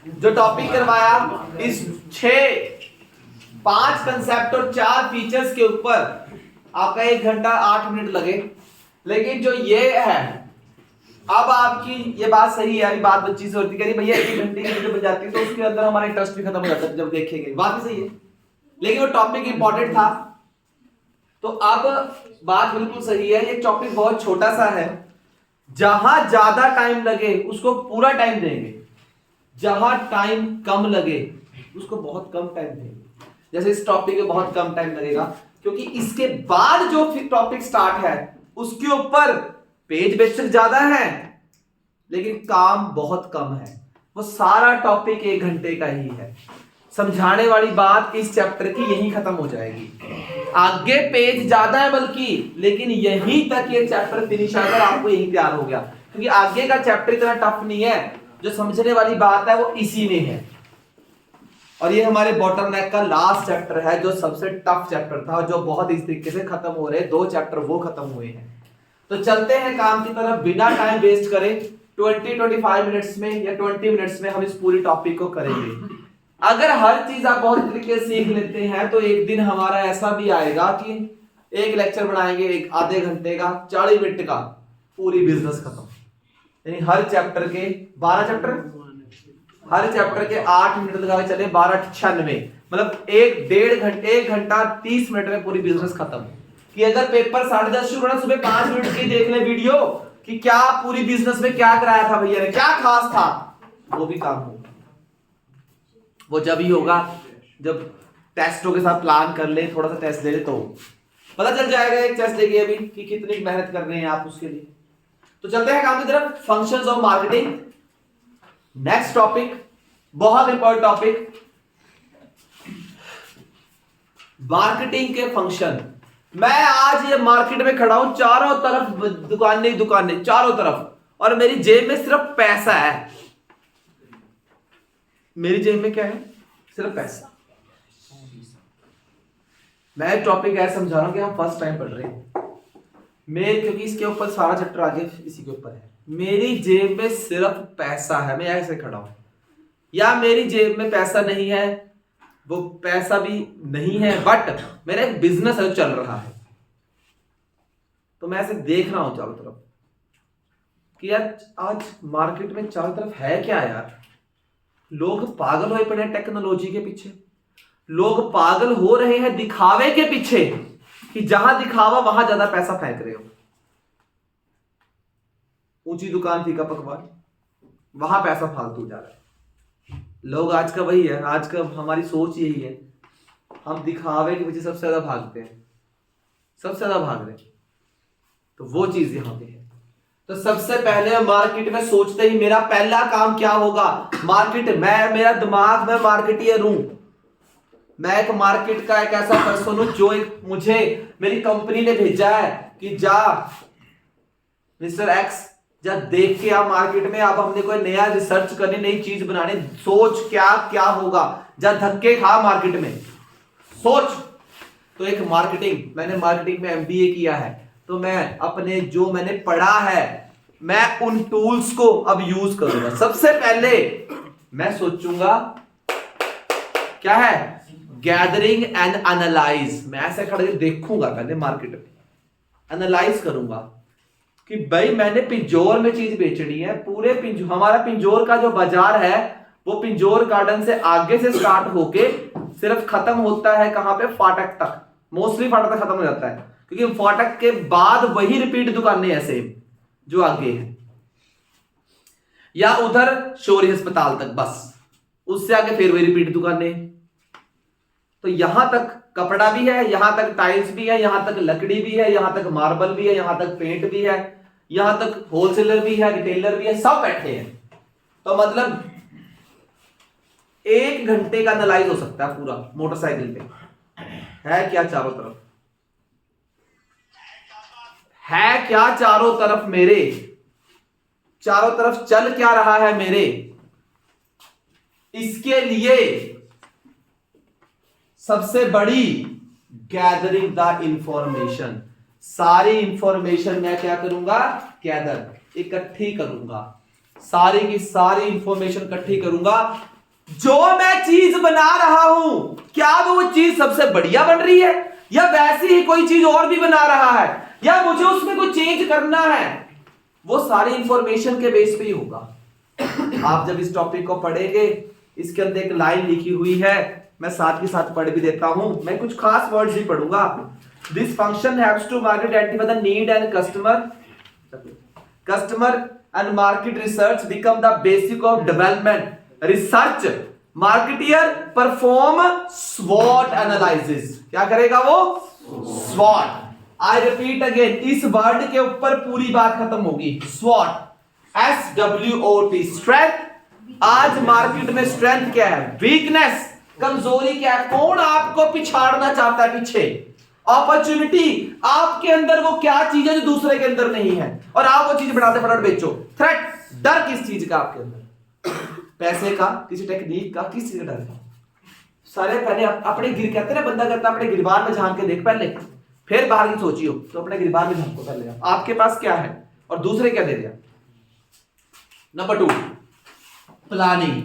जो टॉपिक करवाया इस 5 कंसेप्ट और 4 फीचर्स के ऊपर आपका 1 घंटा 8 मिनट लगे। लेकिन जो ये है, अब आपकी ये बात सही है, अभी बात बच्ची से होती है भैया 1 घंटे की वीडियो बन जाती है तो उसके अंदर हमारा इंटरेस्ट भी खत्म हो जाता है जब देखेंगे, बात भी सही है, लेकिन वो टॉपिक इंपॉर्टेंट था। तो अब बात बिल्कुल सही है, ये टॉपिक बहुत छोटा सा है, जहां ज्यादा टाइम लगे उसको पूरा टाइम देंगे, जहां टाइम कम लगे उसको बहुत कम टाइम देंगे। जैसे इस टॉपिक में बहुत कम टाइम लगेगा क्योंकि इसके बाद जो टॉपिक स्टार्ट है उसके ऊपर पेज बेशक ज्यादा है लेकिन काम बहुत कम है। वो सारा टॉपिक 1 घंटे का ही है। समझाने वाली बात इस चैप्टर की यही खत्म हो जाएगी। आगे पेज ज्यादा है बल्कि, लेकिन यहीं तक ये चैप्टर फिनिश अगर आपको यही तैयार हो गया, क्योंकि आगे का चैप्टर इतना टफ नहीं है, जो समझने वाली बात है वो इसी में है। और ये हमारे बॉटलनेक का लास्ट चैप्टर है जो सबसे टफ चैप्टर था, जो बहुत इस तरीके से खत्म हो रहे, 2 चैप्टर वो खत्म हुए हैं। तो चलते हैं काम की तरफ, बिना टाइम वेस्ट करें 20-25 मिनट्स में या 20 मिनट्स में हम इस पूरी टॉपिक को करेंगे। अगर हर चीज आप बहुत तरीके से सीख लेते हैं तो एक दिन हमारा ऐसा भी आएगा कि एक लेक्चर बनाएंगे, एक आधे घंटे का, 40 मिनट का, पूरी बिजनेस खत्म। यानी हर चैप्टर के 12 चैप्टर, हर चैप्टर के 8 मिनट लगा के चले, 12-96, मतलब 1 घंटा 30 मिनट में पूरी बिजनेस खत्म। कि अगर पेपर 10:30 शुरू होना, सुबह 5 मिनट की देख ले वीडियो कि क्या पूरी बिजनेस में क्या कराया था भैया ने, क्या खास था, वो भी काम होगा। वो जब ही होगा जब टेस्टों के साथ प्लान कर ले, थोड़ा सा टेस्ट ले ले तो पता चल जाएगा एक टेस्ट लेके अभी कि कितनी मेहनत कर रहे हैं आप उसके लिए। तो चलते हैं काम की तरफ, functions of marketing. Next topic बहुत इंपॉर्टेंट टॉपिक, मार्केटिंग के फंक्शन। मैं आज ये मार्केट में खड़ा हूं, चारों तरफ दुकानें दुकानें चारों तरफ, और मेरी जेब में सिर्फ पैसा है। मेरी जेब में क्या है? सिर्फ पैसा। मैं टॉपिक ऐसा समझा रहा हूं कि हम फर्स्ट टाइम पढ़ रहे हैं मेरे, क्योंकि इसके ऊपर सारा चैप्टर आगे इसी के ऊपर है। मेरी जेब में सिर्फ पैसा है, मैं ऐसे खड़ा हूं, या मेरी जेब में पैसा नहीं है, वो पैसा भी नहीं है, बट मेरा एक बिजनेस है चल रहा है। तो मैं ऐसे देख रहा हूं चारों तरफ कि यार आज मार्केट में चारों तरफ है क्या यार। लोग पागल हुए पड़े हैं टेक्नोलॉजी के पीछे, लोग पागल हो रहे हैं दिखावे के पीछे, कि जहां दिखावा वहां ज्यादा पैसा फेंक रहे हो। ऊंची दुकान फीका पकवान, वहां पैसा फालतू जा रहा है। लोग आज का वही है, आज का हमारी सोच यही है, हम दिखावे के पीछे सबसे ज्यादा भागते हैं, सबसे ज्यादा भाग रहे हैं। तो वो चीज यहां पे है। तो सबसे पहले मार्केट में सोचते ही मेरा पहला काम क्या होगा, मार्केट, मेरा दिमाग में मार्केटियर हूं, मैं एक मार्केट का एक ऐसा पर्सन हूं जो एक मुझे मेरी कंपनी ने भेजा है कि जा मिस्टर एक्स, जा देख के आप मार्केट में, अब हमने कोई नया रिसर्च करनी, नई चीज बनानी, सोच क्या क्या होगा, जा धक्के खा मार्केट में, सोच। तो एक मार्केटिंग, मैंने मार्केटिंग में MBA किया है, तो मैं अपने जो मैंने पढ़ा है मैं उन टूल्स को अब यूज करूंगा। सबसे पहले मैं सोचूंगा क्या है, गैदरिंग एंड एनालाइज। मैं ऐसे खड़े देखूंगा पहले मार्केट में, एनालाइज करूंगा कि भाई मैंने पिंजौर में चीज बेचनी है, पूरे हमारा पिंजौर का जो बाजार है वो पिंजौर गार्डन से आगे से स्टार्ट होके सिर्फ खत्म होता है कहां पे, फाटक तक, मोस्टली फाटक तक खत्म हो जाता है, क्योंकि फाटक के बाद वही रिपीट दुकानें ऐसे जो आगे हैं, या उधर शौर्य अस्पताल तक, बस उससे आगे फिर वही रिपीट दुकानें। तो यहां तक कपड़ा भी है, यहां तक टाइल्स भी है, यहां तक लकड़ी भी है, यहां तक मार्बल भी है, यहां तक पेंट भी है, यहां तक होलसेलर भी है, रिटेलर भी है, सब बैठे हैं। तो मतलब 1 घंटे का एनालाइज हो सकता है पूरा मोटरसाइकिल पे। है क्या चारों तरफ, है क्या चारों तरफ, मेरे चारों तरफ चल क्या रहा है मेरे। इसके लिए सबसे बड़ी गैदरिंग द इंफॉर्मेशन, सारी इंफॉर्मेशन मैं क्या करूंगा, गैदर, इकट्ठी करूंगा, सारी की सारी इंफॉर्मेशन इकट्ठी करूंगा जो मैं चीज बना रहा हूं क्या वो चीज सबसे बढ़िया बन रही है, या वैसी ही कोई चीज और भी बना रहा है, या मुझे उसमें कोई चेंज करना है, वो सारी इंफॉर्मेशन के बेस पे ही होगा। आप जब इस टॉपिक को पढ़ेंगे, इसके अंदर एक लाइन लिखी हुई है, मैं साथ के साथ पढ़ भी देता हूं, मैं कुछ खास वर्ड्स भी पढ़ूंगा। This function haves to identify the need and customer and market research become the basic of development research. Marketer perform स्वॉट एनालिसिस। क्या करेगा वो? स्वॉट। आई रिपीट अगेन, इस वर्ड के ऊपर पूरी बात खत्म होगी। स्वॉट, SWOT, स्ट्रेंथ। आज मार्केट में स्ट्रेंथ क्या है, वीकनेस, कमजोरी क्या है, कौन आपको पिछाड़ना चाहता है पीछे, अपॉर्चुनिटी, आपके अंदर वो क्या चीज है जो दूसरे के अंदर नहीं है और आप वो चीज बनाते फटाफट बेचो। थ्रेट, डर किस चीज का आपके अंदर, पैसे का, किसी टेक्निक का, किस चीज का डर है? सारे पहले अपने गिर, कहते ना बंदा कहता अपने गिरबान में झांक के देख पहले, फिर बाहर की सोचियो। तो अपने गिरबान में झांको पहले, आपके पास क्या है और दूसरे क्या दे दिया। Number 2, planning.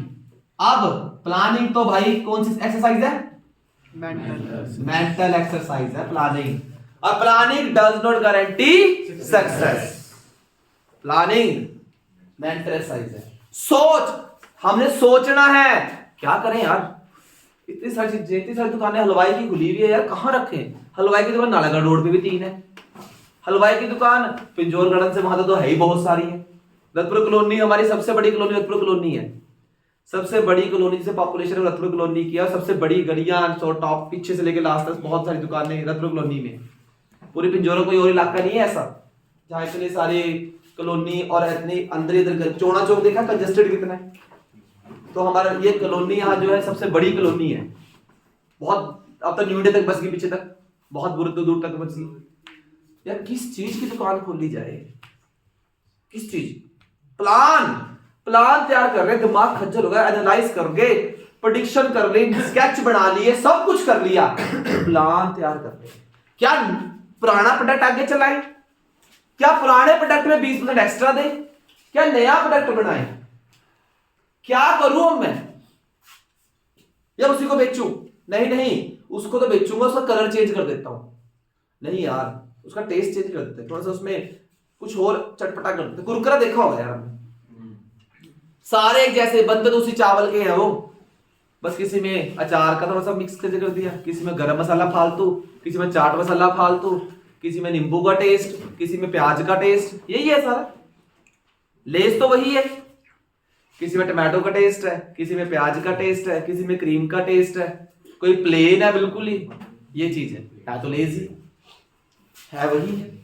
अब प्लानिंग तो भाई कौन सी एक्सरसाइज है? मेंटल एक्सरसाइज है प्लानिंग। और planning does not guarantee success. Planning mental exercise है। सोच, हमने सोचना है क्या करें यार, इतनी सारी दुकानें हलवाई की खुली हुई है यार, कहां रखें? हलवाई की दुकान नालागढ़ रोड पे भी 3 है, हलवाई की दुकान पिंजौर गार्डन से वहां तो है ही बहुत सारी है। रतपुर कॉलोनी हमारी सबसे बड़ी कॉलोनी रतपुर कॉलोनी है, सबसे बड़ी कॉलोनी से पॉपुलेशन रतपुर कॉलोनी की है, सबसे बड़ी गलियां, टॉप पीछे से लेकर लास्ट तक बहुत सारी दुकानें रतपुर कॉलोनी में। पूरी पिंजौर कोई और इलाका नहीं है ऐसा जहां इतने सारे कॉलोनी और इतने अंदर इधर। चौड़ा चौक देखा कंजेस्टेड कितना है, तो हमारा ये कॉलोनी यहाँ जो है सबसे बड़ी कॉलोनी है, बहुत, अब तो न्यू इंडिया तक बस गई, पीछे तक बहुत दूर तक बस गई यार। किस चीज की दुकान खोली जाए, किस चीज? प्लान तैयार कर रहे, दिमाग खज्जल हो गया, एनालाइज कर गए, प्रेडिक्शन कर ली, स्केच बना लिए, सब कुछ कर लिया, प्लान तैयार कर रहे। क्या पुराना प्रोडक्ट आगे चलाएं, क्या पुराने प्रोडक्ट में 20% एक्स्ट्रा दें, क्या नया प्रोडक्ट बनाएं, क्या करूं मैं, या उसी को बेचूं? नहीं, उसको तो बेचूंगा, उसका कलर चेंज कर देता हूं। नहीं यार, उसका टेस्ट चेंज कर देते हैं, थोड़ा सा उसमें कुछ और चटपटा कर देते। कुरकुरा देखा होगा यार हमने, सारे एक जैसे बनते तो उसी चावल के हैं वो, बस किसी में अचार का थोड़ा सा मिक्स करके कर दिया, किसी में गरम मसाला फालतू, किसी में चाट मसाला फालतू, किसी में नींबू का टेस्ट, किसी में प्याज का टेस्ट, यही है सारा। लेस तो वही है, किसी में टमाटो का टेस्ट है, किसी में प्याज का टेस्ट है, किसी में क्रीम का टेस्ट है, कोई प्लेन है बिल्कुल ही, ये चीज है तो लेजी है, वही है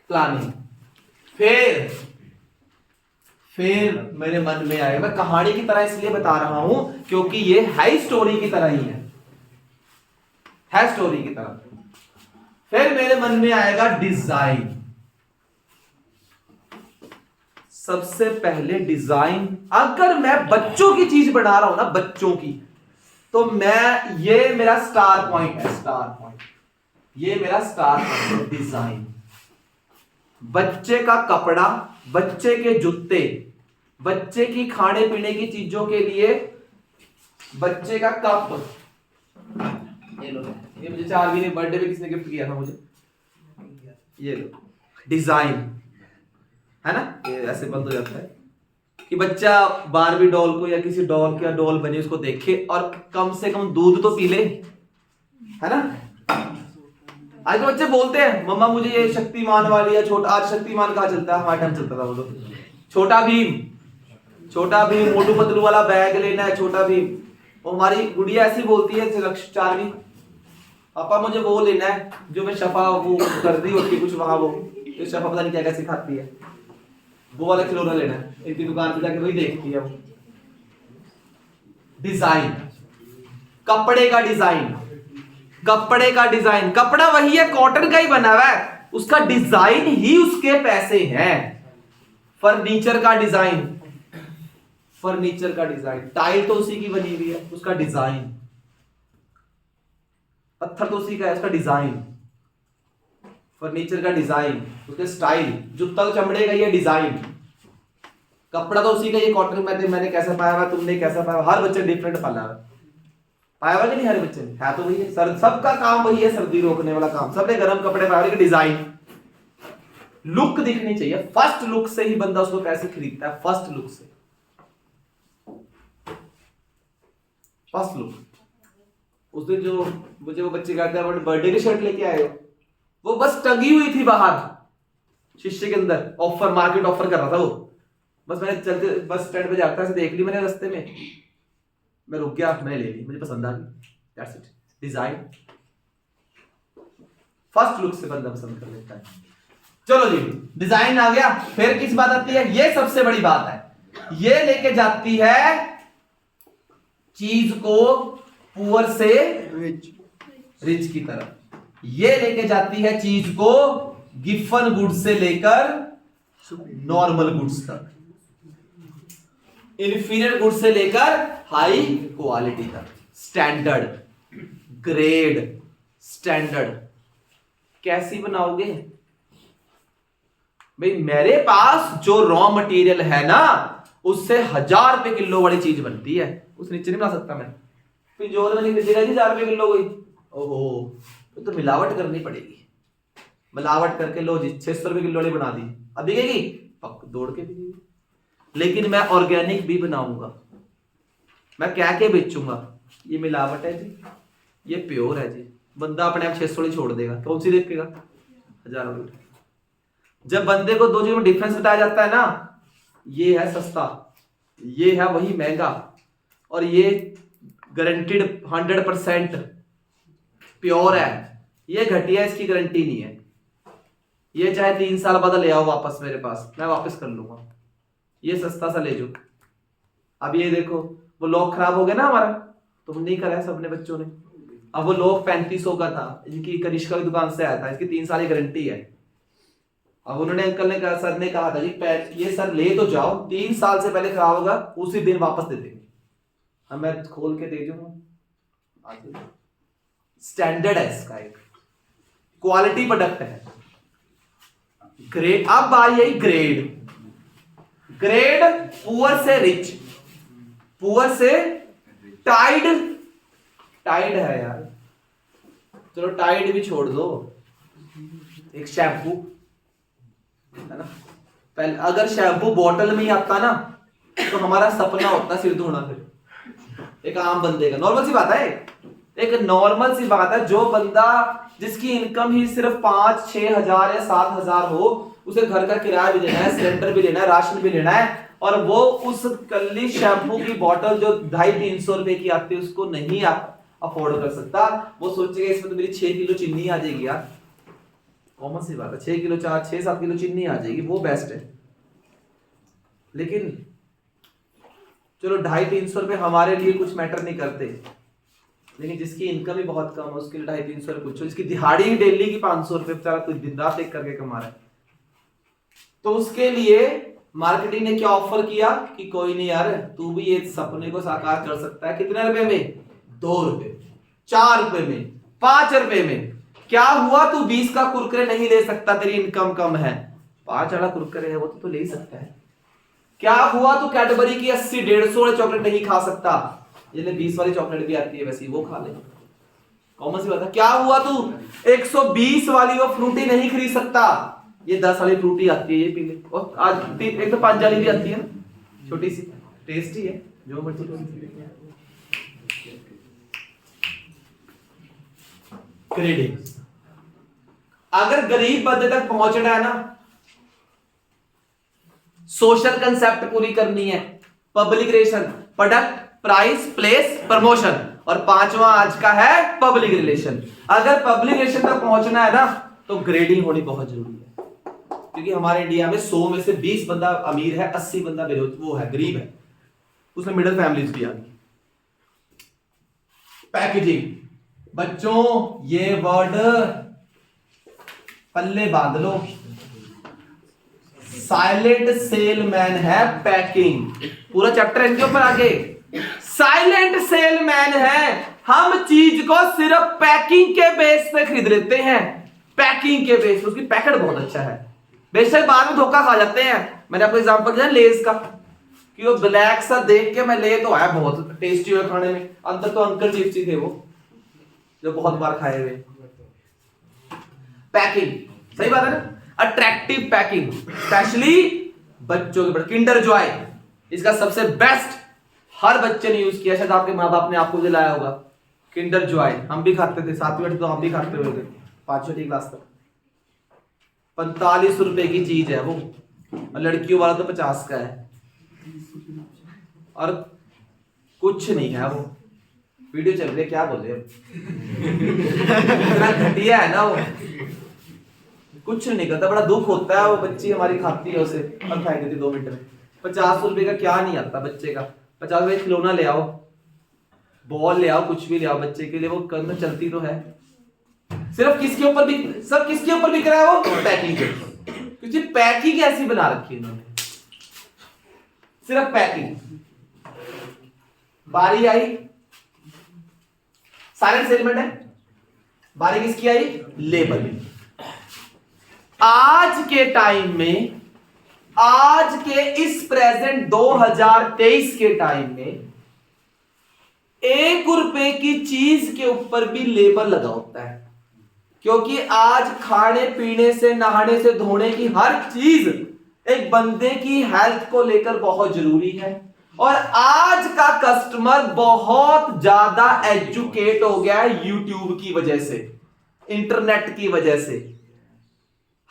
प्लानिंग। फिर मेरे मन में आया, मैं कहानी की तरह इसलिए बता रहा हूं क्योंकि ये है स्टोरी की तरह ही है स्टोरी की तरह। फिर मेरे मन में आएगा डिजाइन। सबसे पहले डिजाइन, अगर मैं बच्चों की चीज बना रहा हूं ना, बच्चों की, तो मैं, ये मेरा स्टार पॉइंट है, स्टार पॉइंट, ये मेरा स्टार पॉइंट है, डिजाइन। बच्चे का कपड़ा, बच्चे के जूते, बच्चे की खाने पीने की चीजों के लिए, बच्चे का कप, ये लो, ये मुझे 4 महीने बर्थडे पे किसने गिफ्ट किया था मुझे, ये लो, डिजाइन है ना। ये ऐसे बंद हो जाता है कि बच्चा बारबी डॉल को या किसी डॉल का डॉल बने उसको देखे और कम से कम दूध तो पी ले, है ना। आज तो बच्चे बोलते हैं मम्मा मुझे ये शक्तिमान वाली या छोटा, आज शक्तिमान कहाँ चलता है, हमारे टाइम चलता था वो तो छोटा भीम मोटू पतलू वाला बैग लेना है, छोटा भीम। और हमारी गुड़िया ऐसी बोलती है 4वीं, पापा मुझे वो लेना है जो मैं शफा वो कर रही होती कुछ वहां, वो शफा पता नहीं क्या क्या सिखाती है, वो वाला खिलौना लेना है, इनकी दुकान पे जाके वही देखती है वो। डिजाइन, कपड़े का डिजाइन, कपड़ा वही है, कॉटन का ही बना हुआ है, उसका डिजाइन ही उसके पैसे हैं। फर्नीचर का डिजाइन, टाइल तो उसी की बनी हुई है, उसका डिजाइन, पत्थर तो उसी का है, उसका डिजाइन, फर्नीचर का डिजाइन, उसके स्टाइल, जूता तो चमड़े का ही है, डिजाइन। कपड़ा तो उसी का, ये कॉटन मैंने कैसा पाया हुआ, तुमने कैसा पाया, हर बच्चे डिफरेंट पाला है, पाया हुआ कि नहीं, हर बच्चे ने है तो वही है, सबका काम वही है, सर्दी रोकने वाला काम, सबने गर्म कपड़े पाए, डिजाइन लुक दिखनी चाहिए, फर्स्ट लुक से ही बंदा उसको कैसे खरीदता है, फर्स्ट लुक से, फर्स्ट लुक। उस दिन जो मुझे वो बच्चे कहते हैं बर्थडे की शर्ट लेके आए हो, वो बस टंगी हुई थी बाहर शीशे के अंदर, ऑफर, मार्केट ऑफर कर रहा था वो, बस मैंने चलते बस स्टैंड पे जाता है देख ली मैंने रास्ते में, मैं रुक गया, मैंने ले ली, मुझे पसंद आ गई, that's it. Design first look से बंदा पसंद कर लेता है। चलो जी, डिजाइन आ गया, फिर किस बात आती है, ये सबसे बड़ी बात है, ये लेके जाती है चीज को पुअर से रिच की तरफ, ये लेके जाती है चीज को गिफन गुड्स से लेकर नॉर्मल गुड्स तक, इंफीरियर गुड्स से लेकर हाई क्वालिटी तक, स्टैंडर्ड, ग्रेड, स्टैंडर्ड। कैसी बनाओगे भाई, मेरे पास जो रॉ मटेरियल है ना, उससे 1000 रुपए किलो वाली चीज बनती है, उस नीचे नहीं बना सकता मैं, पिंजौर में नहीं खरीदेगा जी 1000 रुपए किलो कोई, ओहो तो मिलावट करनी पड़ेगी, मिलावट करके लो जी 600 रुपए किलो वाली बना दी, अब बिकेगी पक दौड़ के बिकेगी। लेकिन मैं ऑर्गेनिक भी बनाऊंगा, मैं क्या क्या बेचूंगा, ये मिलावट है जी, ये प्योर है जी, बंदा अपने आप 600 ही छोड़ देगा, कौन सी देखेगा 1000 रुपए। जब बंदे को दो चीजों में डिफरेंस बताया जाता है ना, ये है सस्ता, ये है वही महंगा, और ये गारंटीड 100% प्योर है, ये घटिया, इसकी गारंटी नहीं है, ये चाहे 3 साल बाद ले आओ वापस मेरे पास, मैं वापस कर लूंगा, ये सस्ता सा ले जाओ। अब ये देखो वो लॉक खराब हो गया ना हमारा, तो हम नहीं करा सबने बच्चों ने, अब वो लॉक 3500 का था, इनकी कनिष्का की दुकान से आया था, इसकी 3 साल की गारंटी है। अब उन्होंने अंकल ने कहा, सर ने कहा था जी ये सर ले तो जाओ, 3 साल से पहले खराब होगा उसी दिन वापस दे देंगे, अब मैं खोल के दे दूंगा। स्टैंडर्ड है इसका, एक क्वालिटी प्रोडक्ट है। ग्रेड, अब आई है ग्रेड, ग्रेड पुअर से रिच, पुअर से टाइड, टाइड है यार, चलो टाइड भी छोड़ दो, एक शैम्पू है ना, पहले अगर शैम्पू बॉटल में ही आता ना, तो हमारा सपना होता सिर धोना, फिर एक आम बंदे का, नॉर्मल सी बात है, एक नॉर्मल सी बात है, जो बंदा जिसकी इनकम ही सिर्फ 5-6 हजार या 7 हजार हो, उसे घर का किराया भी देना है, सिलेंडर भी लेना है, राशन भी लेना है, और वो उस कल्ली शैम्पू की बोतल जो 250-300 रुपए की आती है उसको नहीं अफोर्ड कर सकता, वो सोचेगा इसमें तो मेरी 6 किलो चीनी आ जाएगी यार, कॉमन सी बात है, 6 किलो 6-7 किलो चीनी आ जाएगी, वो बेस्ट है। लेकिन चलो 250-300 रुपए हमारे लिए कुछ मैटर नहीं करते, लेकिन जिसकी इनकम ही बहुत कम है उसके लिए 250-300 रुपए पूछो, जिसकी दिहाड़ी ही डेली की 500 रुपए, बेचारा कोई दिन रात एक करके कमा रहा है, तो उसके लिए मार्केटिंग ने क्या ऑफर किया कि कोई नहीं यार, तू भी ये सपने को साकार कर सकता है, कितने रुपए में, 2 रुपए, 4 रुपए में, 5 रुपए में। क्या हुआ, तू 20 का कुरकुरे नहीं ले सकता, तेरी इनकम कम है, 5 वाला कुरकुरे है वो तो ले सकता है। क्या हुआ, तू कैडबरी की 80-150 वाली चॉकलेट नहीं खा सकता, ये 20 वाली चॉकलेट भी आती है वैसी, वो खा ले, कॉमन सी बात है। क्या हुआ, तू 120 वाली वो फ्रूटी नहीं खरीद सकता, ये 10 वाली फ्रूटी आती है, ये पी ले, और आज एक तो 5 वाली भी आती है ना, छोटी सी, टेस्टी है, जो मर्जी। ग्रेडिंग, अगर गरीब बंदे तक पहुंचना है ना, सोशल कंसेप्ट पूरी करनी है, public relation, product, price, place, promotion, और 5वां आज का है पब्लिक रिलेशन। अगर पब्लिक रिलेशन तक पहुंचना है ना, तो ग्रेडिंग होनी बहुत जरूरी है, क्योंकि हमारे इंडिया में 100 में से 20 बंदा अमीर है, 80 बंदा वो है गरीब है, उसमें मिडिल फैमिलीज भी आ गई। पैकेजिंग, बच्चों ये वर्ड पल्ले बांध लो, साइलेंट सेलमैन है पैकिंग, पूरा चैप्टर इनके ऊपर आगे, साइलेंट सेलमैन है, हम चीज को सिर्फ पैकिंग के बेस पे खरीद लेते हैं, पैकिंग के बेस पे, उसकी पैकेट बहुत अच्छा है, बेशक बाद में धोखा खा जाते हैं। मैंने आपको एग्जांपल दिया लेज का, कि वो ब्लैक सा देख के मैं ले तो आया, बहुत टेस्टी हुआ खाने में, अंदर तो अंकल चिप्स ही थे वो जो बहुत बार खाए हुए। पैकिंग सही बात है ना, अट्रैक्टिव पैकिंग, स्पेशली बच्चों के। किंडर जॉय इसका सबसे बेस्ट, हर बच्चे ने यूज किया, शायद आपके माँ बाप ने आपको दिलाया होगा किंडर जॉय। हम भी खाते थे, 7वीं तो हम भी खाते हुए थे 5वीं क्लास तक। 45 रुपए की चीज है वो, और लड़कियों वाला तो 50 का है, और कुछ नहीं है वो। वीडियो चल रही है, क्या बोले इतना घटिया है ना वो, कुछ नहीं करता। बड़ा दुख होता है, वो बच्ची हमारी खाती है उसे और खाई देती 2 मिनट में। 50 रुपए का क्या नहीं आता बच्चे का। 50 रुपए खिलौना ले आओ, बॉल ले आओ, कुछ भी ले आओ बच्चे के लिए, वो करना चलती तो है। सिर्फ किसके ऊपर भी, सब किसके ऊपर बिक रहा है वो, पैकिंग के ऊपर। क्योंकि पैकिंग ऐसी बना रखी है इन्होंने, सिर्फ पैकिंग। बारी आई, साइलेंट सेगमेंट है, बारी किसकी आई, लेबलिंग। आज के टाइम में, आज के इस प्रेजेंट 2023 के टाइम में 1 रुपए की चीज के ऊपर भी लेबल लगा होता है, क्योंकि आज खाने पीने से, नहाने से, धोने की हर चीज एक बंदे की हेल्थ को लेकर बहुत जरूरी है। और आज का कस्टमर बहुत ज्यादा एजुकेट हो गया है यूट्यूब की वजह से, इंटरनेट की वजह से।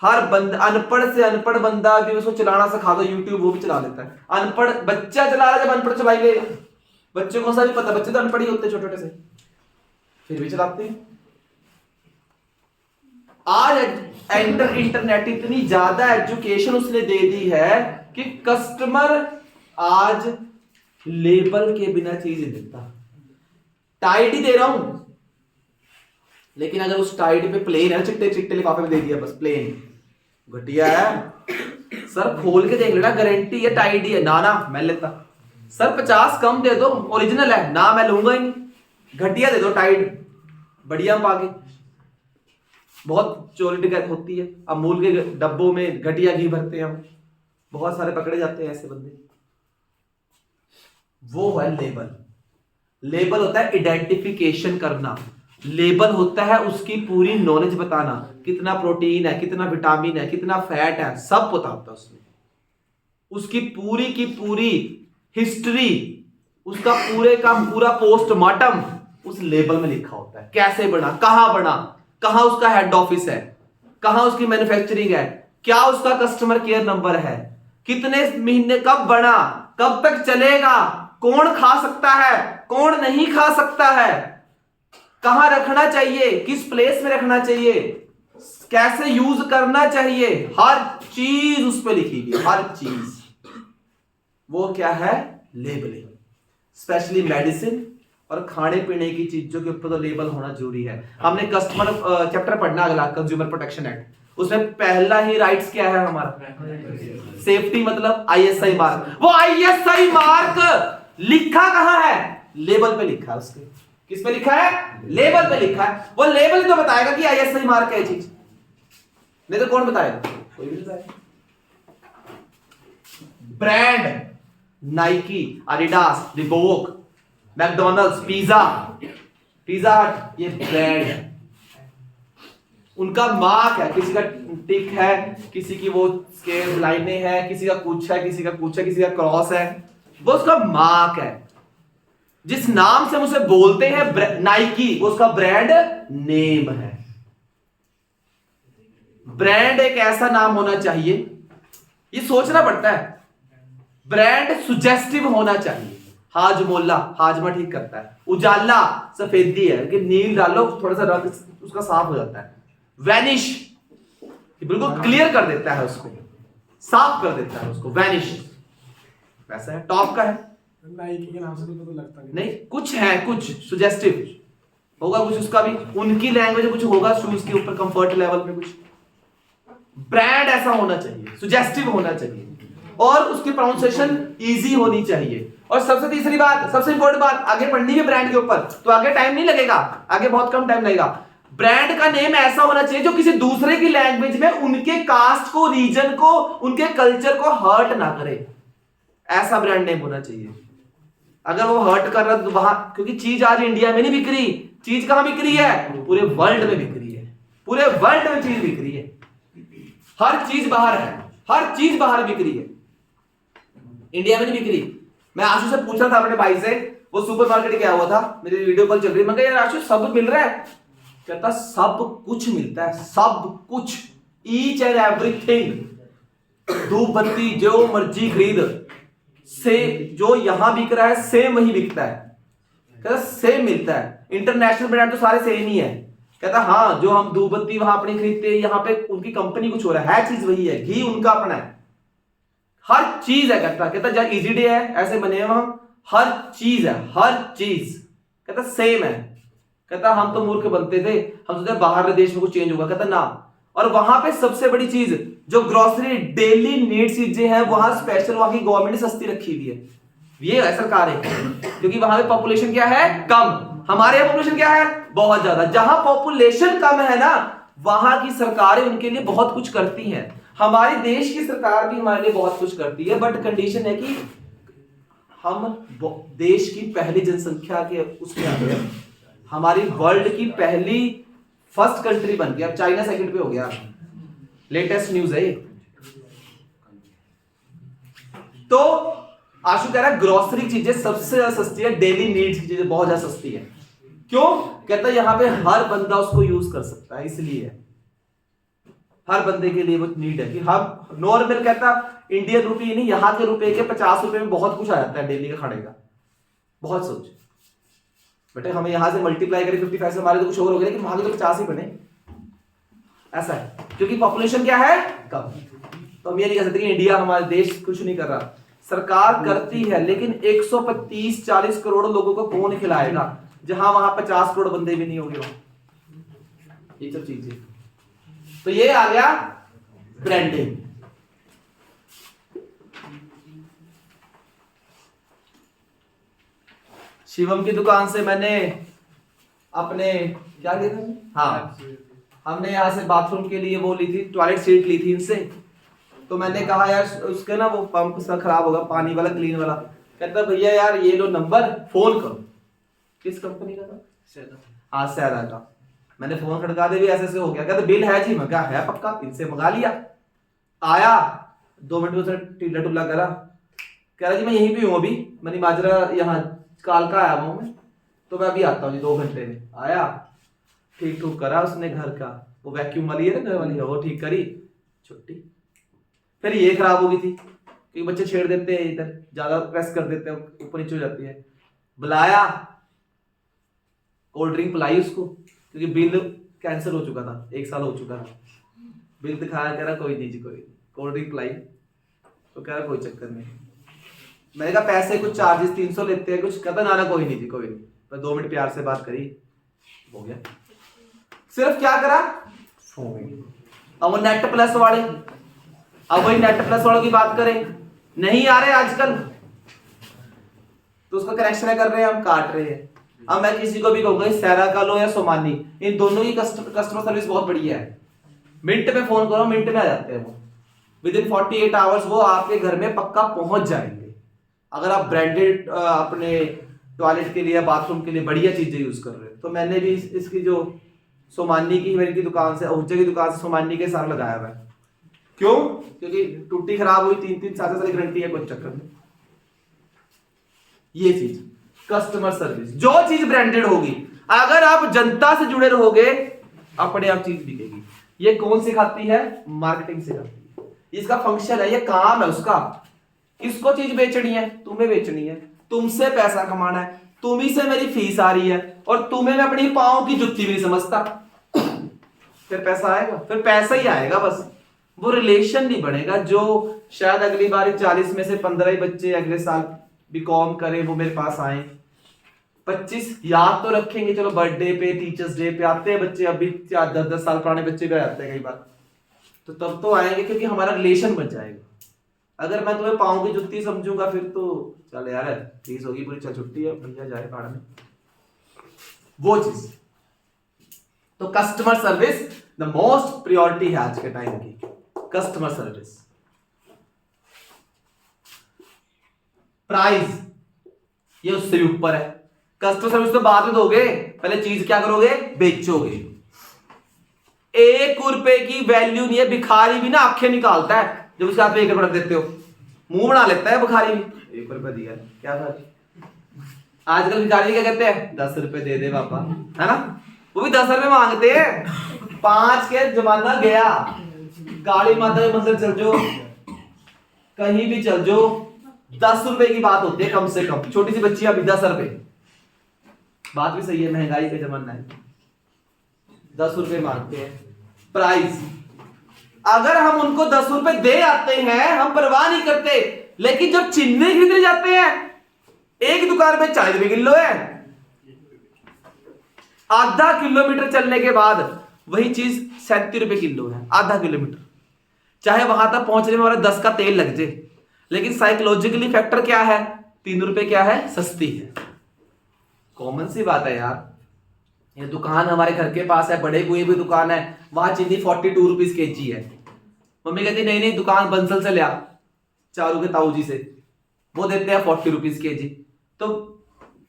हर बंदा, अनपढ़ से अनपढ़ बंदा भी उसको चलाना सिखा दो यूट्यूब, वो भी चला लेता है। अनपढ़ बच्चा चला रहा है, जब अनपढ़ चला लेगा, बच्चे को सब पता, बच्चे तो अनपढ़ ही होते छोटे छोटे से, फिर भी चलाते हैं। आज इंटरनेट इतनी ज्यादा एजुकेशन उसने दे दी है कि कस्टमर आज लेबल के बिना चीज नहीं देता। टाइड ही दे रहा हूं, लेकिन अगर उस टाइड पे प्लेन है, चिट्टे चिट्टे लिफाफे में दे दिया बस प्लेन, घटिया है सर, खोल के देख लेना, गारंटी है टाइड ही है। ना ना मैं लेता सर, 50 कम दे दो, ओरिजिनल है ना, मैं लूंगा ही नहीं। घटिया दे दो टाइड, बढ़िया पाके। बहुत चोरी डकैत होती है, अमूल के डब्बों में घटिया घी भरते हैं हम, बहुत सारे पकड़े जाते हैं ऐसे बंदे। वो है लेबल। लेबल होता है आइडेंटिफिकेशन करना, लेबल होता है उसकी पूरी नॉलेज बताना, कितना प्रोटीन है, कितना विटामिन है, कितना फैट है, सब बताता है उसमें। उसकी पूरी की पूरी हिस्ट्री, उसका पूरे का पूरा पोस्टमार्टम उस लेबल में लिखा होता है। कैसे बना, कहां उसका हेड ऑफिस है, कहां उसकी मैन्युफैक्चरिंग है, क्या उसका कस्टमर केयर नंबर है, कितने महीने, कब बना, कब तक चलेगा, कौन खा सकता है, कौन नहीं खा सकता है, कहां रखना चाहिए, किस प्लेस में रखना चाहिए, कैसे यूज करना चाहिए, हर चीज उस पर लिखी गई, हर चीज। वो क्या है, लेबलिंग। स्पेशली मेडिसिन और खाने पीने की चीजों के ऊपर तो लेबल होना जरूरी है। हमने कस्टमर चैप्टर पढ़ना अगला, कंज्यूमर प्रोटेक्शन एक्ट, उसमें पहला ही राइट्स क्या है हमारा, सेफ्टी, मतलब आईएसआई मार्क। वो आईएसआई मार्क लिखा कहां है, लेबल पे लिखा है उसके। किस पे लिखा है, लेबल पे लिखा है। वो लेबल तो बताएगा कि आईएसआई मार्क है चीज, नहीं तो कौन बताएगा, कोई भी बताएगा। Brand Nike, Adidas, Reebok, McDonald's, pizza हट, ये ब्रांड है। उनका मार्क है, किसी का टिक है, किसी की वो स्केल लाइनें हैं, किसी का कुछ है, किसी का कुछ है, किसी का क्रॉस है, वो उसका मार्क है। जिस नाम से हम उसे बोलते हैं नाइकी, वो उसका ब्रांड नेम है। ब्रांड एक ऐसा नाम होना चाहिए, ये सोचना पड़ता है, ब्रांड सुजेस्टिव होना चाहिए। हाजमोला, हाजमा ठीक करता है। उजाला सफेदी है कि नील डालो थोड़ा सा रंग उसका साफ हो जाता है। वैनिश बिल्कुल क्लियर कर देता है, उसको साफ कर देता है उसको, वैनिश वैसा है। टॉप का है, नाइकी के नाम से तो लगता नहीं, कुछ है, कुछ सुजेस्टिव होगा, कुछ उसका भी उनकी लैंग्वेज कुछ होगा, शूज के ऊपर कंफर्ट लेवल में कुछ। ब्रांड ऐसा होना चाहिए, सुजेस्टिव होना चाहिए, और उसकी प्रोनाउंसिएशन इजी होनी चाहिए। और सबसे तीसरी बात, सबसे इंपॉर्टेंट बात, आगे पढ़नी है ब्रांड के ऊपर, तो आगे टाइम नहीं लगेगा, आगे बहुत कम टाइम लगेगा। ब्रांड का नेम ऐसा होना चाहिए जो किसी दूसरे की लैंग्वेज में उनके कास्ट को, रीजन को, उनके कल्चर को हर्ट ना करे। ऐसा ब्रांड नेम होना चाहिए। अगर वो हर्ट कर रहा है तो वहां, क्योंकि चीज आज इंडिया में नहीं बिक रही, चीज कहां बिक रही है? पूरे वर्ल्ड में बिक रही है, पूरे वर्ल्ड में चीज बिक रही है, हर चीज बाहर है, हर चीज बाहर बिक रही है, इंडिया में नहीं बिक रही। मैं आशु से पूछ रहा था अपने भाई से, वो सुपरमार्केट गया हुआ था, मेरी वीडियो कॉल चल रही है, मैं कहा यार आशु सब मिल रहा है? कहता सब कुछ मिलता है, सब कुछ, ईच एंड एवरीथिंग, धूप बत्ती जो मर्जी खरीद, से जो यहां बिक रहा है सेम वही बिकता है। कहता सेम मिलता है, इंटरनेशनल ब्रांड तो सारे सेम ही है। कहता हाँ, जो हम धूप बत्ती वहां अपनी खरीदते हैं, यहाँ पे उनकी कंपनी कुछ हो रहा है, चीज वही है, घी उनका अपना है, हर चीज है। कहता जहाँ इजी डे है ऐसे बने हैं वहां, हर चीज है, हर चीज कहता सेम है। कहता हम तो मूर्ख बनते थे, हम सोचते बाहर देश में कुछ चेंज होगा। कहता ना, और वहां पे सबसे बड़ी चीज जो ग्रोसरी डेली नीड चीजें हैं, वहां स्पेशल वहां की गवर्नमेंट ने सस्ती रखी हुई है, ये है सरकार है, क्योंकि वहां पे पॉपुलेशन क्या है? कम। हमारे यहाँ पॉपुलेशन क्या है? बहुत ज्यादा। जहां पॉपुलेशन कम है ना, वहां की सरकारें उनके लिए बहुत कुछ करती हैं। हमारे देश की सरकार भी हमारे लिए बहुत कुछ करती है, बट कंडीशन है कि हम देश की पहली जनसंख्या के उसमें आ गए, हमारी वर्ल्ड की पहली फर्स्ट कंट्री बन गया, अब चाइना सेकंड पे हो गया, लेटेस्ट न्यूज है। तो आशु कह रहा है ग्रोसरी चीजें सबसे ज्यादा सस्ती है, डेली नीड्स की चीजें बहुत ज्यादा सस्ती है। क्यों? कहता है यहां पे हर बंदा उसको यूज कर सकता है, इसलिए हर बंदे के लिए वो नीड है कि हम नॉर्मल, कहता इंडियन रुपये नहीं, यहां के रुपए के 50 रुपए में बहुत कुछ आ जाता है डेली का खाने का। बहुत सोच बेटे, हमें यहां से मल्टीप्लाई करें 50 पैसे हमारे तो कुछ और हो गया, लेकिन वहां के तो 50 ही बने, ऐसा है क्योंकि पॉपुलेशन क्या है? कम। तो हम ये नहीं कह सकते कि इंडिया हमारे देश कुछ नहीं कर रहा, सरकार करती है, लेकिन 135-40 करोड़ लोगों को कौन खिलाएगा जहां वहां 50 करोड़ बंदे भी नहीं होंगे वहां, ये सब चीजें। तो ये आ गया ब्रांडिंग। शिवम की दुकान से मैंने अपने क्या लिया था? हाँ, हमने यहाँ से बाथरूम के लिए वो ली थी, टॉयलेट सीट ली थी इनसे। तो मैंने कहा यार उसके ना वो पंप सा खराब होगा, पानी वाला क्लीन वाला। कहता भैया यार ये लो नंबर, फोन करो। किस कंपनी का था? हाँ सैरा का। मैंने फोन खड़का दे भी ऐसे से हो गया। कहते बिल है जी, मैं कहा है पक्का, इनसे मंगा लिया। आया 2 मिनट में उसने टीला टुला करा, कह रहा जी मैं यहीं पे हूँ अभी, मनी माजरा यहाँ काल का आया हुआ मैं, तो मैं अभी आता हूँ जी 2 घंटे में। आया, ठीक ठूक करा उसने घर का, वो वैक्यूम वाली है ना घर वाली, वो ठीक करी, छुट्टी। फिर ये खराब हो गई थी क्योंकि बच्चे छेड़ देते हैं, इधर ज्यादा प्रेस कर देते हैं, ऊपर नीचे हो जाती है। बुलाया, कोल्ड ड्रिंक पिलाई उसको, क्योंकि बिल कैंसिल हो चुका था, 1 साल हो चुका था। बिल दिखाया, कह रहा कोई नहीं जी, कोई कोल्ड ड्रिंक पिलाई, तो कह रहा कोई चक्कर नहीं। मैंने कहा पैसे कुछ चार्जेस 300 लेते हैं कुछ, कहता ना कोई नहीं जी, कोई नहीं। पर 2 मिनट प्यार से बात करी, हो गया। सिर्फ क्या करा? अब वो नेट प्लस वाले, अब वही नेट प्लस वालों की बात करें, नहीं आ रहे आजकल, तो उसका कनेक्शन कर रहे हैं हम, काट रहे हैं। अब मैं किसी को भी कहूंगा सैरा का लो या सोमानी, इन दोनों की कस्टमर सर्विस बहुत बढ़िया है। मिनट में फोन करो, मिनट में आ जाते हैं वो, विद इन 48 आवर्स वो आपके घर में पक्का पहुंच जाएंगे। अगर आप ब्रांडेड अपने टॉयलेट के लिए, बाथरूम के लिए बढ़िया चीजें यूज कर रहे हैं। तो मैंने भी इसकी जो सोमानी की, मेरी की दुकान से, ऊर्जा की दुकान से सोमानी के साथ लगाया हुआ है। क्यों? क्योंकि टूटी खराब हुई 3-4 साल की गारंटी है, कोई चक्कर नहीं। ये चीज कस्टमर सर्विस, जो चीज ब्रांडेड होगी, अगर आप जनता से जुड़े रहोगे, अपने आप चीज बिकेगी। ये कौन सिखाती है? मार्केटिंग सिखाती है, इसका फंक्शन है, ये काम है उसका। किसको चीज बेचनी है? तुम्हें बेचनी है, तुमसे पैसा कमाना है, तुम्ही से मेरी फीस आ रही है, और तुम्हें मैं अपनी पांव की जुत्ती भी नहीं समझता। फिर पैसा आएगा? फिर पैसा ही आएगा बस, वो रिलेशन नहीं बनेगा। जो शायद अगली बार 40 में से 15 ही बच्चे अगले साल बीकॉम करें, वो मेरे पास आए, 25 याद तो रखेंगे, चलो बर्थडे पे, टीचर्स डे पे आते हैं बच्चे, अभी 10-10 साल पुराने बच्चे भी आते हैं कई बार, तो तब तो आएंगे क्योंकि हमारा रिलेशन बन जाएगा। अगर मैं तुम्हें पाँव की जुत्ती समझूंगा, फिर तो चल यार फीस होगी पूरी, चल छुट्टी है, भैया जाए पहाड़ में, वो चीज। तो customer service the most priority है आज के टाइम की, कस्टमर सर्विस। प्राइस ये उससे भी ऊपर है। कस्टमर सर्विस तो बाद में दोगे, पहले चीज क्या करोगे, बेचोगे। 1 रुपए की वैल्यू नहीं है। भिखारी भी ना आंखें निकालता है जब उसके हाथ में 1 रुपया रख देते हो, मुंह बना लेता है भिखारी भी। 1 रुपया दिया क्या था। आजकल भिखारी क्या कहते हैं, 10 रुपए दे दे पापा, है ना, वो भी 10 रुपए मांगते हैं। 5 के जमाना गया। काली माता के मंदिर चल जाओ, कहीं भी चल जाओ, 10 रुपए की बात होती है कम से कम। छोटी सी बच्ची अभी 10 रुपए, बात भी सही है, महंगाई का जमाना है, 10 रुपए मांगते हैं। प्राइस अगर हम उनको 10 रुपए दे आते हैं हम परवाह नहीं करते, लेकिन जब चिन्ने खरीदने जाते हैं एक दुकान में 40 रुपए किलो है, आधा किलोमीटर चलने के बाद वही चीज 37 रुपए किलो है, आधा किलोमीटर। चाहे वहां तक पहुंचने में हमारा 10 का तेल लग जाए, लेकिन साइकोलॉजिकली फैक्टर क्या है, 3 रुपए क्या है, सस्ती है। कॉमन सी बात है यार। ये दुकान हमारे घर के पास है, बड़े कुएं भी दुकान है, वहां चीनी 42 रुपीज केजी है। मम्मी कहती नहीं नहीं दुकान बंसल से ले आ, चारू के ताऊ जी से, वो देते हैं 40 रुपीज केजी। तो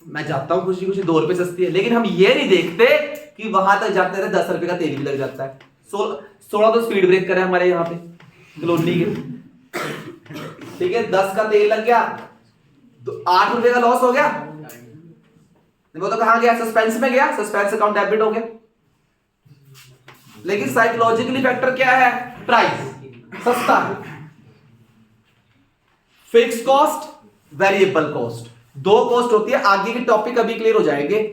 मैं जाता हूँ खुशी खुशी, 2 रुपए सस्ती है। लेकिन हम ये नहीं देखते कि वहां तक जाते रहे 10 रुपए का तेल भी लग जाता है। 16 तो स्पीड ब्रेक करे हमारे यहाँ पे कॉलोनी के, ठीक है, 10 का तेल लग गया तो 8 रुपए का लॉस हो गया। वो तो कहां गया, सस्पेंस में गया, सस्पेंस अकाउंट डेबिट हो गया। लेकिन साइकोलॉजिकली फैक्टर क्या है, प्राइस सस्ता है। Fix cost, variable cost, 2 cost होती है। आगे की टॉपिक अभी क्लियर हो जाएंगे।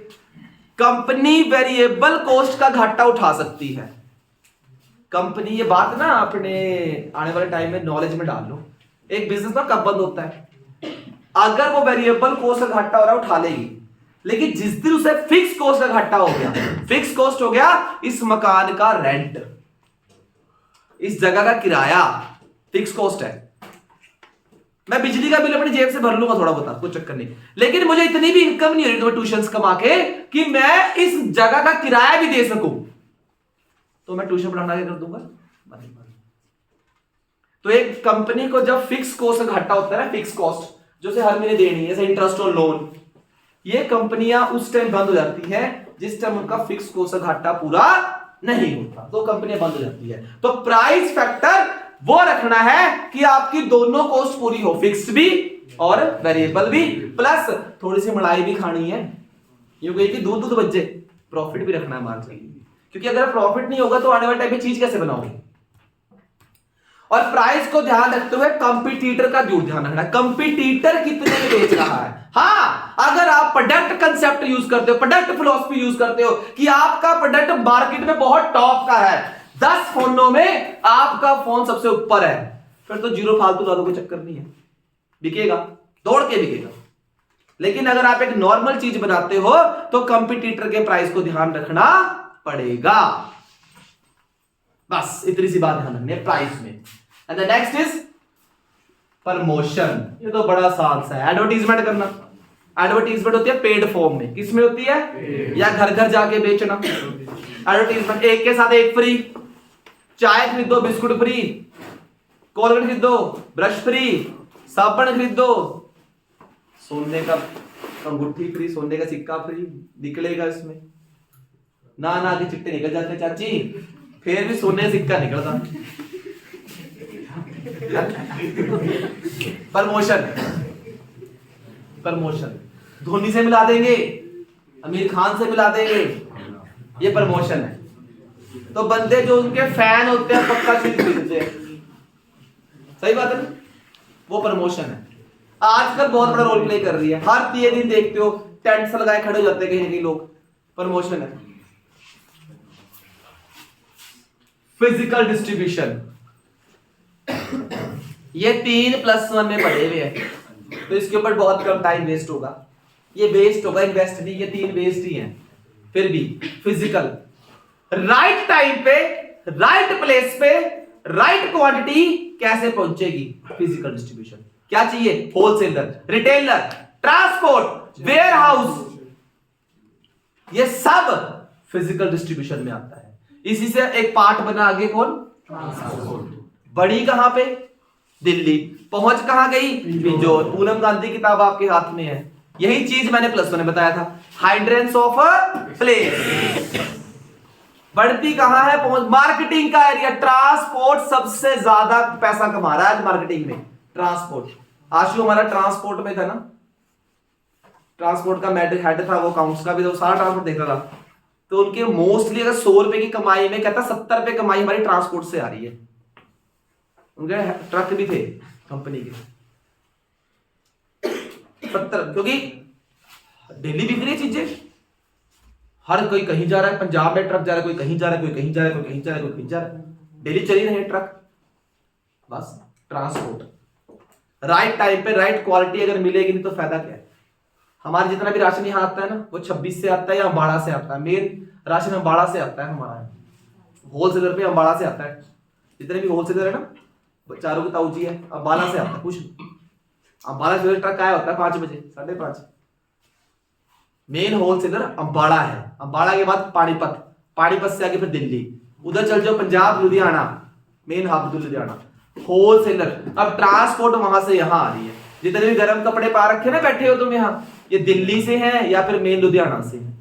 कंपनी वेरिएबल कॉस्ट का घाटा उठा सकती है। कंपनी, ये बात ना अपने आने वाले टाइम में नॉलेज में डाल लो। एक बिजनेस ना कब बंद होता है, अगर वो वेरिएबल कॉस्ट का घाटा हो रहा है उठा लेगी, लेकिन जिस दिन उसे फिक्स कॉस्ट का घाटा हो गया, फिक्स कॉस्ट हो गया इस मकान का रेंट, इस जगह का किराया, फिक्स कॉस्ट है। मैं बिजली का बिल अपनी जेब से भर लूंगा थोड़ा बहुत, कोई चक्कर नहीं, लेकिन मुझे इतनी भी इनकम नहीं हो रही तुम्हें ट्यूशन कमा के कि मैं इस जगह का किराया भी दे सकूं, तो मैं ट्यूशन पढ़ाना क्या कर दूंगा। तो एक कंपनी को जब फिक्स कॉस्ट का घाटा होता है ना, फिक्स कॉस्ट जो से हर महीने देनी है, जैसे इंटरेस्ट और लोन, ये कंपनियां उस टाइम बंद हो जाती है जिस टाइम उनका फिक्स कॉस्ट का घाटा पूरा नहीं होता, तो कंपनियां बंद हो जाती है। तो प्राइस फैक्टर वो रखना है कि आपकी दोनों कॉस्ट पूरी हो, फिक्स्ड भी और वेरिएबल भी, प्लस थोड़ी सी मलाई भी खानी है, यूं कही कि दूध दूध बच जाए, प्रॉफिट भी रखना है मार्जिन, क्योंकि अगर प्रॉफिट नहीं होगा तो आने वाले टाइम में चीज कैसे बनाओगे। और प्राइस को ध्यान रखते हुए कंपटीटर का जरूर ध्यान रखना, कंपटीटर कितने में बेच रहा है। हाँ, अगर आप प्रोडक्ट कंसेप्ट यूज करते हो, प्रोडक्ट फिलॉसफी यूज करते हो कि आपका प्रोडक्ट मार्केट में बहुत टॉप का है, 10 फोनों में आपका फोन सबसे ऊपर है, फिर तो जीरो फालतू का कोई चक्कर नहीं है, बिकेगा, दौड़ के बिकेगा। लेकिन अगर आप एक नॉर्मल चीज बनाते हो तो कंपटीटर के प्राइस को ध्यान रखना पड़ेगा। बस इतनी सी बात ध्यान रखनी है प्राइस में। And the next is promotion. ये तो बड़ा आसान सा है, एडवर्टीजमेंट करना। एडवर्टीजमेंट होती है पेड फॉर्म में, किसमें होती है, या घर घर जाके बेचना। एडवर्टीजमेंट एक के साथ एक फ्री, चाय खरीदो बिस्कुट फ्री, कोलगेट खरीदो ब्रश फ्री, साबुन खरीदो, सोने का अंगूठी फ्री, सोने का सिक्का फ्री निकलेगा इसमें, ना ना के चिट्टे निकल जाते चाची, फिर भी सोने का सिक्का निकलता। प्रमोशन, प्रमोशन धोनी से मिला देंगे, आमिर खान से मिला देंगे, ये प्रमोशन है। तो बंदे जो उनके फैन होते हैं पक्का चीज खरीदते हैं, सही बात है ना, वो प्रमोशन है। आजकल बहुत बड़ा रोल प्ले कर रही है, हर 3 दिन देखते हो टेंट से लगाए खड़े हो जाते हैं कहीं कहीं लोग, प्रमोशन है। फिजिकल डिस्ट्रीब्यूशन, ये 3+1 में पढ़े हुए हैं, तो इसके ऊपर बहुत कम टाइम वेस्ट होगा, ये वेस्ट होगा, इन्वेस्ट नहीं, ये 3 वेस्ट ही हैं। फिर भी फिजिकल, राइट टाइम पे, राइट प्लेस पे, राइट क्वांटिटी कैसे पहुंचेगी, फिजिकल डिस्ट्रीब्यूशन। क्या चाहिए, wholesaler, retailer, transport, warehouse, ये सब फिजिकल डिस्ट्रीब्यूशन में आता है। इसी से एक पार्ट बना आगे कौन, ट्रांसपोर्ट। बड़ी कहां पे, दिल्ली, पहुंच कहां गई? पिंजौर। पूनम गांधी किताब आपके हाथ में है। यही चीज मैंने +1 में बताया था, हाइड्रेंस ऑफ अ प्लेस। बढ़ती कहां है? पहुंच। मार्केटिंग का एरिया, ट्रांसपोर्ट सबसे ज्यादा पैसा कमा रहा है मार्केटिंग में, ट्रांसपोर्ट। आशु हमारा ट्रांसपोर्ट में था ना, ट्रांसपोर्ट का हेड था, वो अकाउंट्स का भी था, सारा ट्रांसपोर्ट देख रहा था। तो उनके मोस्टली अगर 100 रुपए की कमाई में कहता 70 रुपए कमाई हमारी ट्रांसपोर्ट से आ रही है। उनके ट्रक भी थे कंपनी के 70, क्योंकि डेली बिक रही चीजें, हर कोई कहीं जा रहा है। पंजाब में ट्रक जा रहा है, कोई कहीं जा रहा है, कोई कहीं जा रहा है, कोई कहीं जा रहा है, कोई कहीं जा रहा है, डेली चल ही रहे हैं ट्रक। बस ट्रांसपोर्ट राइट टाइम पे राइट क्वालिटी अगर मिलेगी नहीं तो फायदा क्या है? हमारे जितना भी राशन यहाँ आता है ना, वो 26 से आता है या अम्बाड़ा से आता है। मेन राशन अम्बाड़ा से आता है हमारा, होलसेलर पे अम्बाड़ा से आता है। जितने भी होलसेलर है ना, चारों की ताऊ जी है, अम्बाड़ा से आता है। कुछ अम्बाड़ा से ट्रक आया होता है 5 बजे 5:30। मेन होलसेलर अम्बाड़ा है। अम्बाड़ा के बाद पानीपत, पानीपत से आगे फिर दिल्ली, उधर चल जाओ पंजाब, लुधियाना, मेन हब तो लुधियाना, होलसेलर। अब ट्रांसपोर्ट वहां से यहाँ आ रही है। जितने भी गर्म कपड़े पा रखे ना बैठे हो तुम यहाँ, ये दिल्ली से हैं या फिर मेन लुधियाना से हैं।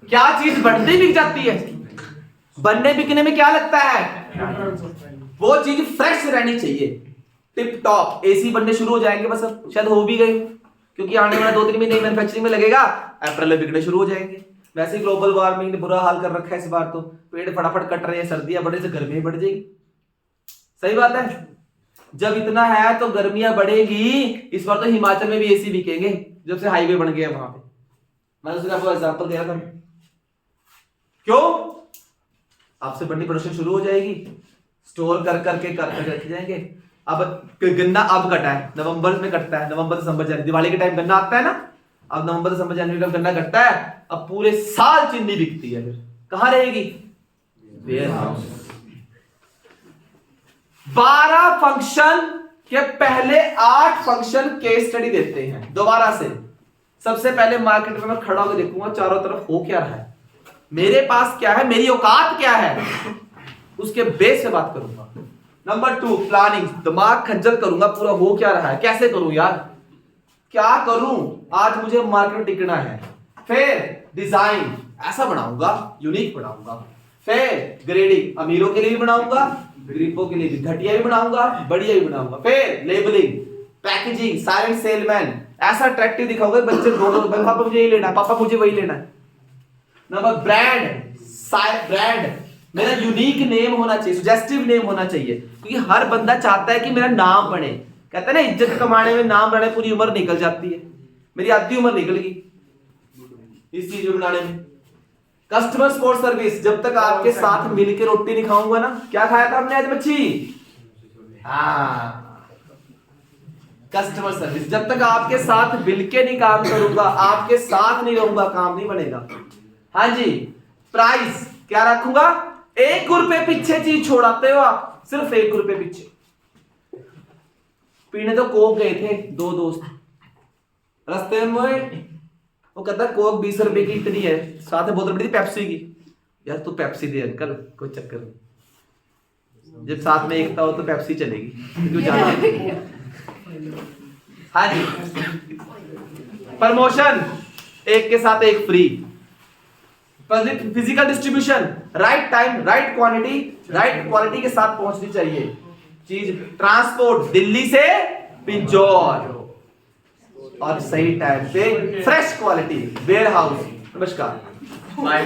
क्या चीज बनने बिक जाती है? बनने बिकने में क्या लगता है? वो चीज फ्रेश रहनी चाहिए, टिप टॉप। एसी बनने शुरू हो जाएंगे, बस अब शायद हो भी गए, क्योंकि आने वाला 2-3 महीने मैन्युफैक्चरिंग में लगेगा, अप्रैल में बिकने शुरू हो जाएंगे। वैसे ग्लोबल वार्मिंग ने बुरा हाल कर रखा है इस बार, तो पेड़ फटाफट कट रहे हैं, सर्दियां बढ़ने से गर्मी बढ़ जाएगी। सही बात है। जब इतना है तो गर्मियां बढ़ेगी। इस बार तो हिमाचल में भी एसी बिकेंगे, जब से हाईवे बन गया वहां पे। मैंने उसका आपको एग्जांपल दिया था। क्यों? आपसे बड़ी प्रोडक्शन शुरू हो जाएगी, स्टोर कर करके रख जाएंगे। अब गन्ना अब कटा है, नवंबर में कटता है, नवंबर दिसंबर जनवरी, दिवाली के टाइम गन्ना आता है ना, अब नवंबर दिसंबर जनवरी का गन्ना कटता है। अब पूरे साल चीनी बिकती है, फिर कहां रहेगी? Ware house. 12 फंक्शन के पहले 8 फंक्शन केस स्टडी देते हैं दोबारा से। सबसे पहले मार्केट में मैं खड़ा होकर देखूंगा चारों तरफ हो क्या रहा है, मेरे पास क्या है, मेरी औकात क्या है, उसके बेस पे बात करूंगा। नंबर 2 प्लानिंग, दिमाग खंजर करूंगा पूरा हो क्या रहा है, कैसे करूं यार, क्या करूं, आज मुझे मार्केट टिकना है। फिर डिजाइन ऐसा बनाऊंगा, यूनिक बनाऊंगा। फिर ग्रेडिंग, अमीरों के लिए भी बनाऊंगा, गरीबों के लिए भी, घटिया भी बनाऊंगा, बढ़िया भी बनाऊंगा। फिर लेबलिंग, पैकेजिंग, साइलेंट सेलमैन, ऐसा अट्रैक्टिव दिखाऊंगा बच्चे दोनों, पापा मुझे यही लेना है, पापा मुझे वही लेना है। नंबर ब्रांड, ब्रांड मेरा यूनिक नेम होना चाहिए, सुजेस्टिव नेम होना चाहिए, क्योंकि हर बंदा चाहता है कि मेरा नाम बने। कहता है ना, इज्जत कमाने में नाम बनाने पूरी उम्र निकल जाती है। मेरी आधी उम्र निकल गई इस चीज में बनाने में। कस्टमर सपोर्ट सर्विस, जब तक आपके साथ मिलकर रोटी नहीं खाऊंगा ना, क्या खाया था हमने आज मच्छी? हाँ, कस्टमर सर्विस, जब तक आपके साथ मिलके नहीं काम करूंगा, आपके साथ नहीं रहूंगा, काम नहीं बनेगा। हाँ जी। प्राइस क्या रखूंगा? 1 रुपए पीछे चीज छोड़ाते हो आप, सिर्फ 1 रुपए पीछे। पीने तो कोक गए थे 2 दोस्त, रास्ते में वो कहता कोक 20 रुपए की इतनी है, साथ में बोतल पड़ी थी पेप्सी की। यार तू पेप्सी दे अंकल, कोई चक्कर नहीं, जब साथ में एकता हो तो पेप्सी चलेगी, क्यों जाना। हाँ जी। प्रमोशन, एक के साथ एक free. Physical distribution, right time right quantity, right quality के साथ पहुंचनी चाहिए चीज। ट्रांसपोर्ट, दिल्ली से पिंजौर, और सही टाइम पे फ्रेश क्वालिटी, वेयर हाउस। नमस्कार।